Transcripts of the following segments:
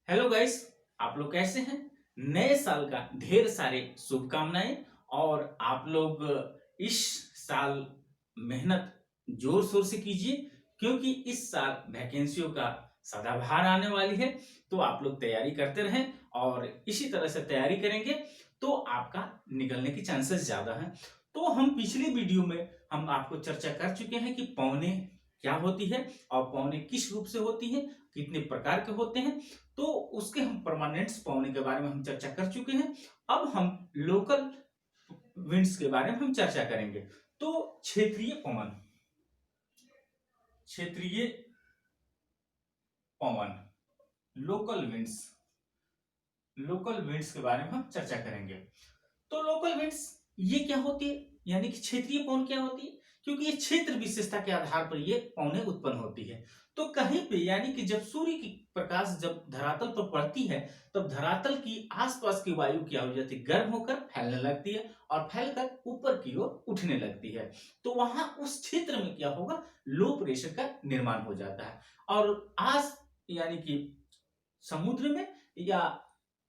Hello guys. आप लोग कैसे हैं? नए साल का ढेर सारे शुभकामनाएं। और आप लोग इस साल मेहनत जोर शोर से कीजिए, क्योंकि इस साल वैकेंसियों का सदाबहार आने वाली है। तो आप लोग तैयारी करते रहें और इसी तरह से तैयारी करेंगे तो आपका निकलने की चांसेस ज्यादा हैं। तो हम पिछली वीडियो में हम आपको चर्चा कर चुके हैं कि पौने क्या होती है और पौने किस रूप से होती है, कितने प्रकार के होते हैं। तो उसके हम परमानेंट्स पौने के बारे में हम चर्चा कर चुके हैं। अब हम लोकल विंड्स के बारे में हम चर्चा करेंगे। तो क्षेत्रीय पवन, क्षेत्रीय पवन, लोकल विंड्स, लोकल विंड्स के बारे में हम चर्चा करेंगे। तो लोकल विंड्स ये क्या होती है, यानी कि क्षेत्रीय पवन क्या होती है? क्योंकि ये क्षेत्र विशेषता के आधार पर ये पवनें उत्पन्न होती है। तो कहीं पे यानी कि जब सूर्य की प्रकाश जब धरातल पर पड़ती है, तब धरातल की आसपास की वायु क्या हो जाती है, गर्म होकर फैलने लगती है और फैलकर ऊपर की ओर उठने लगती है। तो वहां उस क्षेत्र में क्या होगा, लो प्रेशर का निर्माण हो जाता है। और आज यानी कि समुद्र में या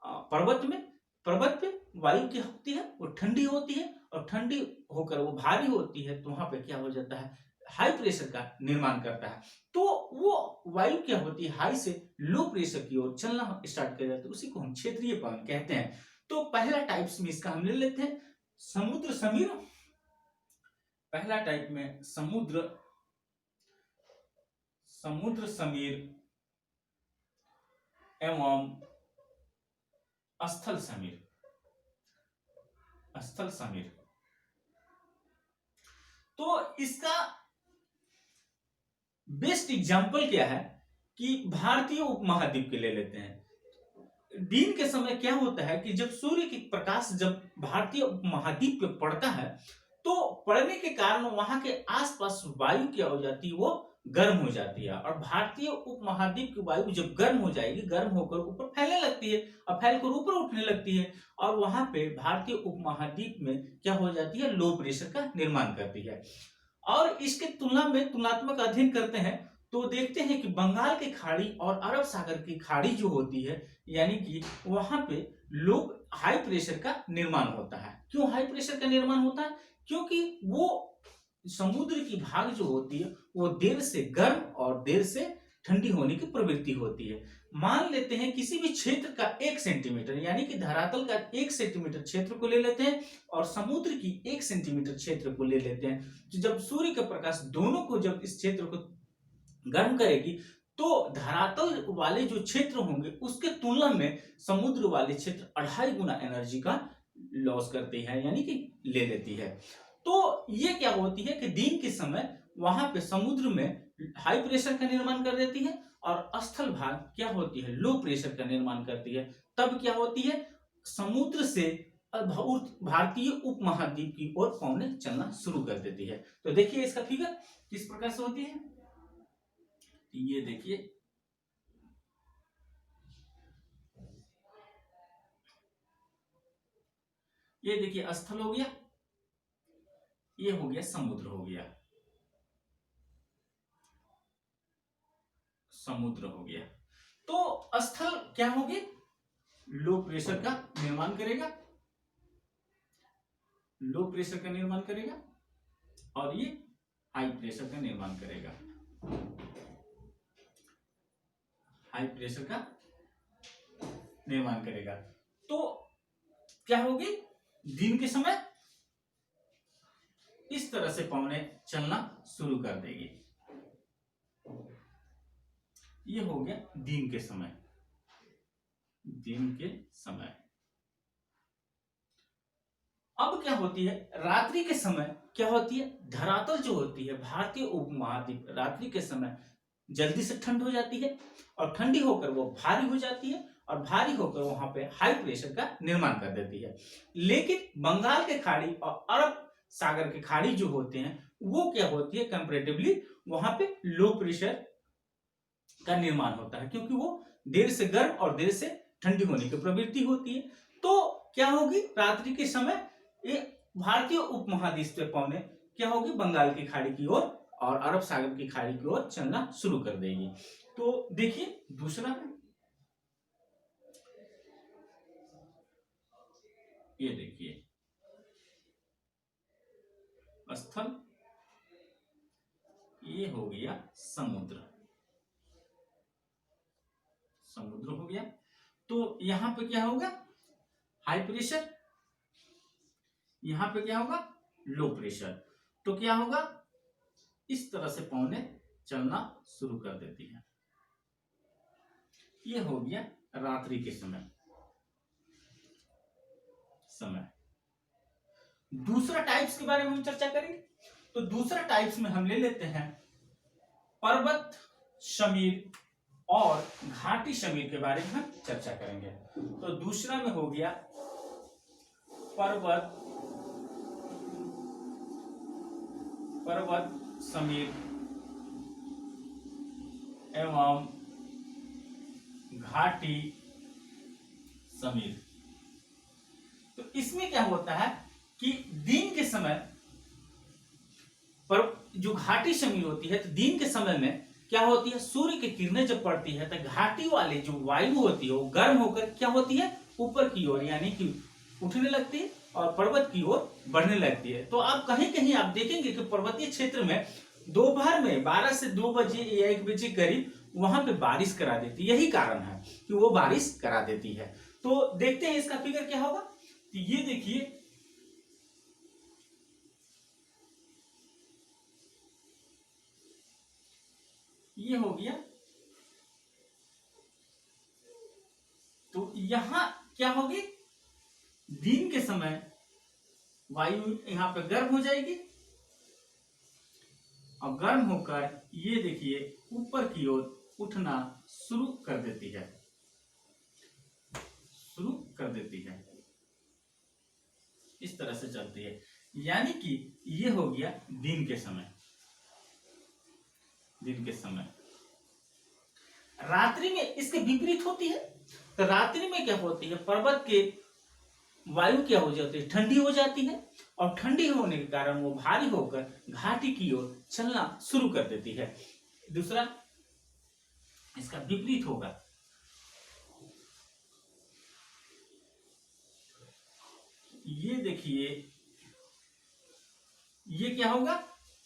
पर्वत में, पर्वत पे वायु क्या होती है, वो ठंडी होती है और ठंडी होकर वो भारी होती है। तो वहां पे क्या हो जाता है, हाई प्रेशर का निर्माण करता है। तो वो वायु क्या होती है, हाई से लो प्रेशर की ओर चलना स्टार्ट कर जाती है। उसी को हम क्षेत्रीय पवन कहते हैं। तो पहला टाइप्स में इसका हम ले लेते हैं समुद्र समीर। पहला टाइप में समुद्र, समुद्र समीर एवं स्थल समीर, स्थल समीर। तो इसका बेस्ट एग्जाम्पल क्या है कि भारतीय उपमहाद्वीप के ले लेते हैं। दिन के समय क्या होता है कि जब सूर्य की प्रकाश जब भारतीय उपमहाद्वीप पे पड़ता है, तो पड़ने के कारण वहां के आसपास वायु क्या हो जाती है, वो गर्म हो जाती है। और भारतीय उपमहाद्वीप की वायु जब गर्म हो जाएगी, गर्म होकर ऊपर फैलने लगती है और फैलकर ऊपर उठने लगती है। और वहां पे भारतीय उपमहाद्वीप में क्या हो जाती है, लो प्रेशर का निर्माण करती है। और इसके तुलना में तुलनात्मक अध्ययन करते हैं तो देखते हैं कि बंगाल की खाड़ी और अरब सागर की खाड़ी जो होती है, यानी कि वहां पे लो हाई प्रेशर का निर्माण होता है। क्यों हाई प्रेशर का निर्माण होता है? क्योंकि वो समुद्र की भाग जो होती है वो देर से गर्म और देर से ठंडी होने की प्रवृत्ति होती है। मान लेते हैं किसी भी क्षेत्र का 1 सेंटीमीटर, यानी कि धरातल का 1 सेंटीमीटर क्षेत्र को ले लेते हैं और समुद्र की 1 सेंटीमीटर क्षेत्र को ले लेते हैं। तो जब सूर्य का प्रकाश दोनों को जब इस क्षेत्र को गर्म करेगी, तो धरातल वाले जो क्षेत्र होंगे उसके तुलना में समुद्र वाले क्षेत्र 2.5 गुना एनर्जी का लॉस करते हैं, यानी कि ले लेती है। तो ये क्या होती है कि दिन के समय वहां पे समुद्र में हाई प्रेशर का निर्माण कर देती है और स्थल भाग क्या होती है, लो प्रेशर का निर्माण करती है। तब क्या होती है, समुद्र से भारतीय उपमहाद्वीप की ओर पवनें चलना शुरू कर देती है। तो देखिए इसका फिगर किस प्रकार से होती है। ये देखिए, ये देखिए स्थल हो गया, ये हो गया समुद्र हो गया, समुद्र हो गया। तो स्थल क्या होगी, लो प्रेशर का निर्माण करेगा, लो प्रेशर का निर्माण करेगा और ये हाई प्रेशर का निर्माण करेगा, हाई प्रेशर का निर्माण करेगा। तो क्या होगी, दिन के समय इस तरह से पवनें चलना शुरू कर देगी। ये हो गया दिन के समय, दिन के समय। अब क्या होती है, रात्रि के समय क्या होती है, धरातल जो होती है भारतीय उपमहाद्वीप, रात्रि के समय जल्दी से ठंड हो जाती है और ठंडी होकर वो भारी हो जाती है और भारी होकर वहां पे हाई प्रेशर का निर्माण कर देती है। लेकिन बंगाल के खाड़ी और अरब सागर के खाड़ी जो होते हैं वो क्या होती है, कंपैरेटिवली वहां पे लो प्रेशर का निर्माण होता है, क्योंकि वो देर से गर्म और देर से ठंडी होने की प्रवृत्ति होती है। तो क्या होगी, रात्रि के समय ये भारतीय उपमहाद्वीप पे पवनें क्या होगी, बंगाल की खाड़ी की ओर और अरब सागर की खाड़ी की ओर चलना शुरू कर देगी। तो देखिए दूसरा है, ये देखिए स्थल, ये हो गया समुद्र, समुद्र हो गया। तो यहां पे क्या होगा, हाई प्रेशर, यहां पे क्या होगा, लो प्रेशर। तो क्या होगा, इस तरह से पौने चलना शुरू कर देती है। ये हो गया रात्रि के समय। दूसरा टाइप्स के बारे में हम चर्चा करेंगे। तो दूसरा टाइप्स में हम ले लेते हैं पर्वत शमीर और घाटी शमीर के बारे में हम चर्चा करेंगे। तो दूसरा में हो गया पर्वत शमीर एवं घाटी शमीर। तो इसमें क्या होता है कि दिन के समय पर जो घाटी शमीर होती है, तो दिन के समय में क्या होती है, सूर्य की किरणें जब पड़ती है तो घाटी वाले जो वायु होती है वो गर्म होकर क्या होती है, ऊपर की ओर यानी कि उठने लगती है और पर्वत की ओर बढ़ने लगती है। तो आप कहीं कहीं आप देखेंगे कि पर्वतीय क्षेत्र में दोपहर में 12 से 2 बजे या 1 बजे करीब वहां पे बारिश करा देती है। यही कारण है कि वो बारिश करा देती है। तो देखते हैं इसका फिगर क्या होगा। तो ये देखिए, ये हो गया। तो यहां क्या होगी, दिन के समय वायु यहां पे गर्म हो जाएगी और गर्म होकर ये देखिए ऊपर की ओर उठना शुरू कर देती है, शुरू कर देती है, इस तरह से चलती है। यानी कि ये हो गया दिन के समय। दिन के समय रात्रि में इसके विपरीत होती है। तो रात्रि में क्या होती है, पर्वत के वायु क्या हो जाती है, ठंडी हो जाती है और ठंडी होने के कारण वो भारी होकर घाटी की ओर चलना शुरू कर देती है। दूसरा इसका विपरीत होगा। ये देखिए, ये क्या होगा,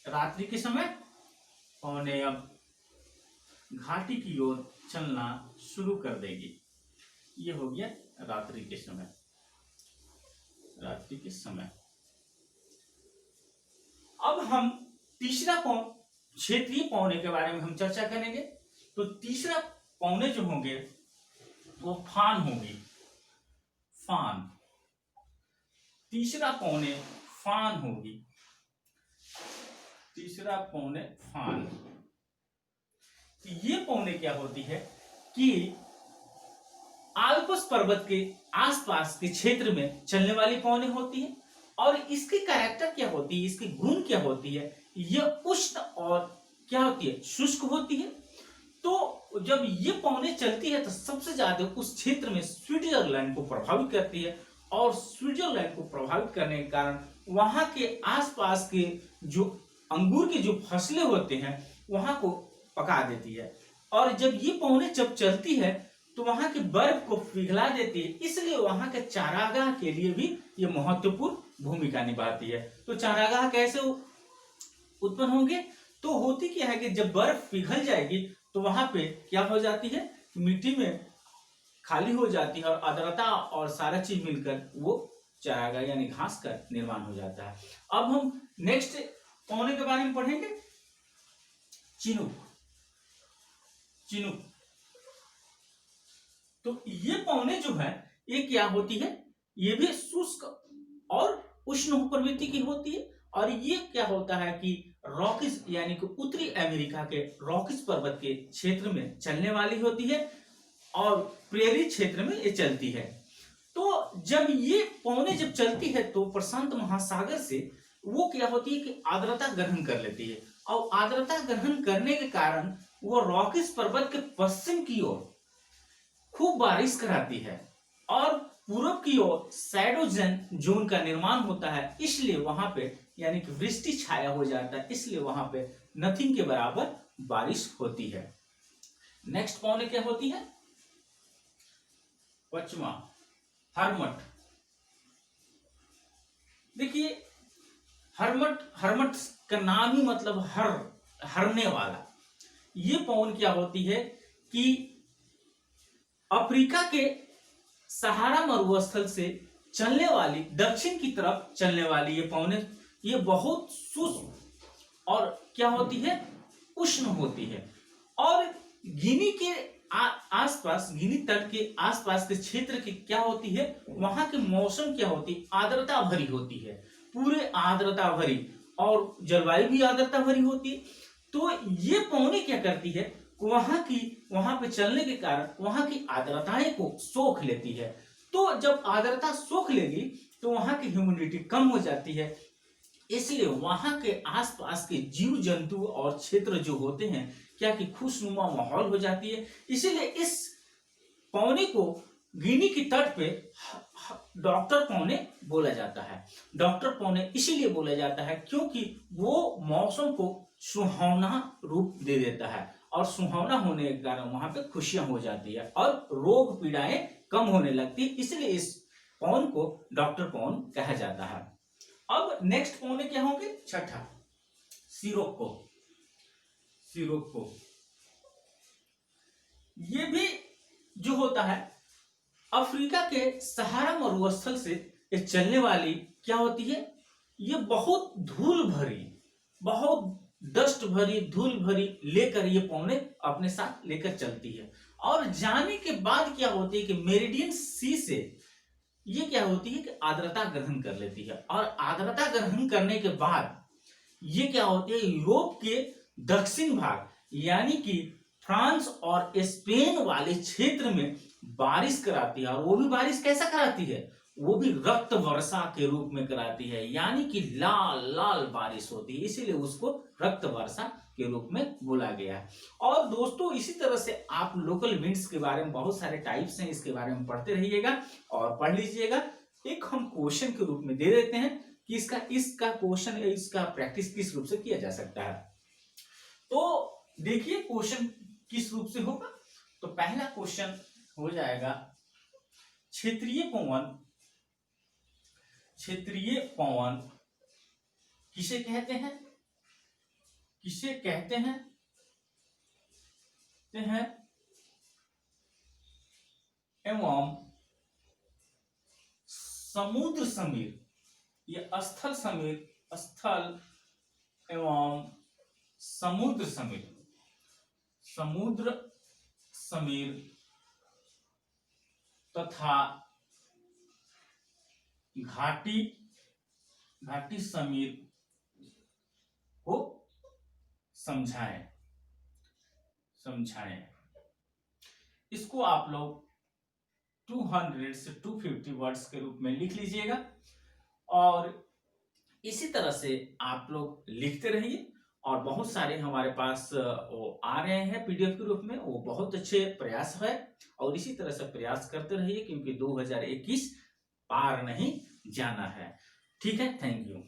रात्रि के समय पौने अब घाटी की ओर चलना शुरू कर देगी। ये हो गया रात्रि के समय, रात्रि के समय। अब हम तीसरा क्षेत्रीय पौने के बारे में हम चर्चा करेंगे। तो तीसरा पौने जो होंगे वो फान होंगी, फान। तीसरा पौने फान होगी, तीसरा पौने फान। ये पौने क्या होती है कि आल्प्स पर्वत के आसपास के क्षेत्र में चलने वाली पौने होती है। और इसकी कैरेक्टर क्या होती है, इसकी गुण क्या होती है, यह उष्ण और क्या होती है, शुष्क होती है। तो जब ये पौने चलती है तो सबसे ज्यादा उस क्षेत्र में स्विट्जरलैंड को प्रभावित करती है और स्विट्जरलैंड को प्रभावित करने के कारण वहां के आसपास के जो अंगूर के जो फसलें होते हैं वहां को पका देती है। और जब ये पौने जब चलती है तो वहां के बर्फ को पिघला देती है, इसलिए वहां के चारागाह के लिए भी ये महत्वपूर्ण भूमिका निभाती है। तो चारागाह कैसे उत्पन्न होंगे, तो होती क्या है कि जब बर्फ पिघल जाएगी तो वहां पे क्या हो जाती है, मिट्टी में खाली हो जाती है और आर्द्रता और सारा चीज मिलकर वो चारागाह यानी घास का निर्माण हो जाता है। अब हम नेक्स्ट पौने के बारे में पढ़ेंगे, चिनुक। चिनुक, तो ये पौने जो है ये क्या होती है, ये भी शुष्क और उष्ण प्रवृत्ति की होती है। और ये क्या होता है कि रॉकीज यानी कि उत्तरी अमेरिका के रॉकीज पर्वत के क्षेत्र में चलने वाली होती है और प्रेरी क्षेत्र में ये चलती है। तो जब ये पौने जब चलती है तो प्रशांत महासागर से वो क्या होती है कि आर्द्रता ग्रहण कर लेती है और आर्द्रता ग्रहण करने के कारण वो रॉकीज पर्वत के पश्चिम की ओर खूब बारिश कराती है और पूर्व की ओर सैडोजन जोन का निर्माण होता है। इसलिए वहां पे यानी कि वृष्टि छाया हो जाता है, इसलिए वहां पे नथिंग के बराबर बारिश होती है। नेक्स्ट पौने क्या होती है, पचवा हरमट। देखिए, हरमट हरमट का नाम ही मतलब हरने वाला। ये पवन क्या होती है कि अफ्रीका के सहारा मरुस्थल से चलने वाली, दक्षिण की तरफ चलने वाली ये पवने, ये बहुत शुष्क और क्या होती है, उष्ण होती है। और गिनी के आसपास, गिनी तट के आसपास के क्षेत्र की क्या होती है, वहां के मौसम क्या होती है, आर्द्रता भरी होती है, पूरे आर्द्रता भरी, और जलवायु भी आर्द्रता भरी होती है। तो ये पौने क्या करती है, वहां पे चलने के कारण वहां की आर्द्रताएं को सोख लेती है। तो जब आर्द्रता सोख लेगी तो वहां की ह्यूमिडिटी कम हो जाती है, इसलिए वहां के आसपास के जीव जंतु और क्षेत्र जो होते हैं क्या कि खुशनुमा माहौल हो जाती है। इसीलिए इस पौने को गिनी की तट पे डॉक्टर पौने बोला जाता है। डॉक्टर पौने इसीलिए बोला जाता है क्योंकि वो मौसम को सुहावना रूप दे देता है, और सुहावना होने के कारण वहां पे खुशियां हो जाती है और रोग पीड़ाएं कम होने लगती है। इसलिए इस पौन को डॉक्टर पौन कहा जाता है। अब नेक्स्ट पौने क्या होंगे, छठा सिरोको। सिरोको ये भी जो होता है अफ्रीका के सहारा मरुस्थल से ये चलने वाली क्या होती है, ये बहुत धूल भरी, बहुत डस्ट भरी, धूल भरी लेकर ये पौने अपने साथ लेकर चलती है। और जाने के बाद क्या होती है कि मेरिडियन सी से ये क्या होती है कि आर्द्रता ग्रहण कर लेती है, और आर्द्रता ग्रहण करने के बाद ये क्या होती है, यूरोप के दक्षिण भाग यानी कि फ्रांस और स्पेन वाले क्षेत्र में बारिश कराती है। और वो भी बारिश कैसा कराती है, वो भी रक्त वर्षा के रूप में कराती है, यानी कि लाल लाल बारिश होती है, इसीलिए उसको रक्त वर्षा के रूप में बोला गया है। और दोस्तों इसी तरह से आप लोकल विंड्स के बारे में बहुत सारे टाइप्स हैं, इसके बारे में पढ़ते रहिएगा और पढ़ लीजिएगा। एक हम क्वेश्चन के रूप में दे देते हैं कि इसका क्वेश्चन, इसका प्रैक्टिस किस रूप से किया जा सकता है। तो देखिए क्वेश्चन किस रूप से होगा। तो पहला क्वेश्चन हो जाएगा, क्षेत्रीय पवन, क्षेत्रीय पवन किसे कहते हैं, किसे कहते हैं, एवं समुद्र समीर, ये स्थल समीर, स्थल एवं समुद्र समीर, समुद्र समीर तथा घाटी, घाटी समीर को समझाएं, समझाएं। इसको आप लोग 200 से 250 वर्ड्स के रूप में लिख लीजिएगा, और इसी तरह से आप लोग लिखते रहिए। और बहुत सारे हमारे पास वो आ रहे हैं पीडीएफ के रूप में, वो बहुत अच्छे प्रयास है, और इसी तरह से प्रयास करते रहिए क्योंकि 2021 पार नहीं जाना है। ठीक है, थैंक यू।